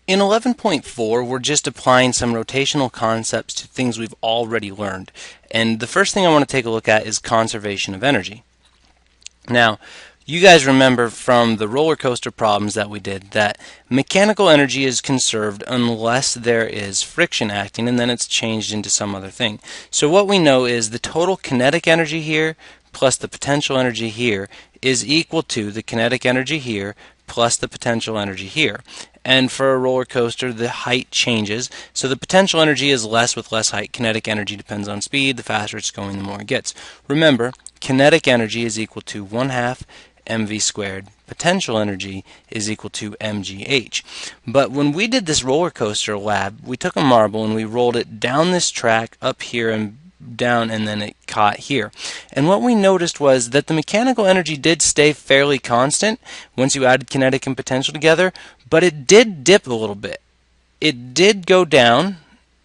In 11.4, we're just applying some rotational concepts to things we've already learned. And the first thing I want to take a look at is conservation of energy. Now, you guys remember from the roller coaster problems that we did that mechanical energy is conserved unless there is friction acting, and then it's changed into some other thing. So what we know is the total kinetic energy here plus the potential energy here is equal to the kinetic energy here plus the potential energy here. And for a roller coaster, the height changes, so the potential energy is less with less height. Kinetic energy depends on speed. The faster it's going, the more it gets. Remember, kinetic energy is equal to 1/2 mv squared. Potential energy is equal to mgh. But when we did this roller coaster lab, we took a marble and we rolled it down this track up here and down, and then it caught here. And what we noticed was that the mechanical energy did stay fairly constant once you added kinetic and potential together, but it did dip a little bit. It did go down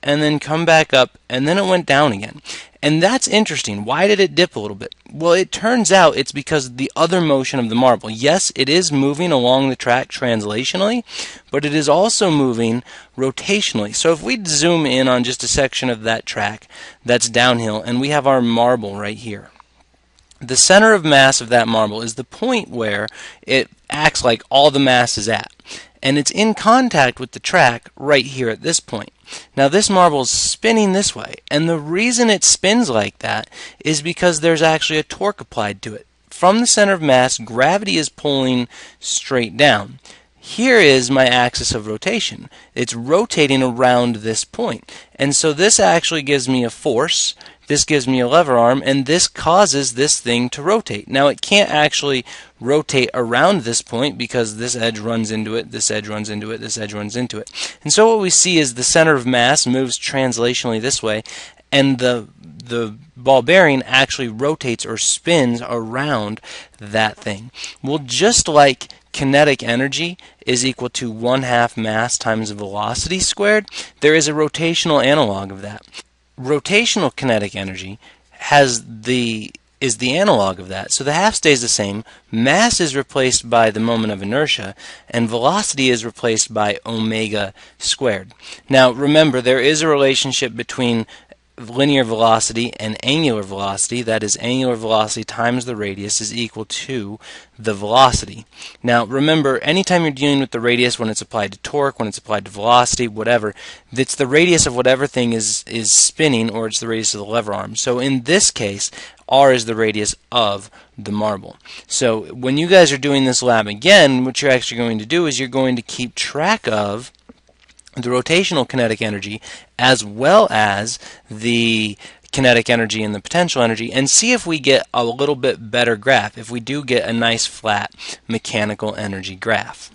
and then come back up, and then it went down again. And that's interesting. Why did it dip a little bit? Well, it turns out it's because of the other motion of the marble. Yes, it is moving along the track translationally, but it is also moving rotationally. So if we zoom in on just a section of that track that's downhill, and we have our marble right here, the center of mass of that marble is the point where it acts like all the mass is at. And it's in contact with the track right here at this point. Now this marble is spinning this way, and the reason it spins like that is because there's actually a torque applied to it. From the center of mass, gravity is pulling straight down. Here is my axis of rotation. It's rotating around this point. And so this actually gives me a force, this gives me a lever arm, and this causes this thing to rotate. Now it can't actually rotate around this point because this edge runs into it, this edge runs into it, this edge runs into it. And so what we see is the center of mass moves translationally this way, and the ball bearing actually rotates or spins around that thing. Well, just like kinetic energy is equal to 1/2 mass times velocity squared, there is a rotational analog of that. Rotational kinetic energy is the analog of that. So the half stays the same, mass is replaced by the moment of inertia, and velocity is replaced by omega squared. Now remember, there is a relationship between linear velocity and angular velocity. That is, angular velocity times the radius is equal to the velocity. Now remember, anytime you're dealing with the radius, when it's applied to torque, when it's applied to velocity, whatever, it's the radius of whatever thing is spinning, or it's the radius of the lever arm. So in this case, r is the radius of the marble. So when you guys are doing this lab again, what you're actually going to do is you're going to keep track of the rotational kinetic energy as well as the kinetic energy and the potential energy, and see if we get a little bit better graph, if we do get a nice flat mechanical energy graph.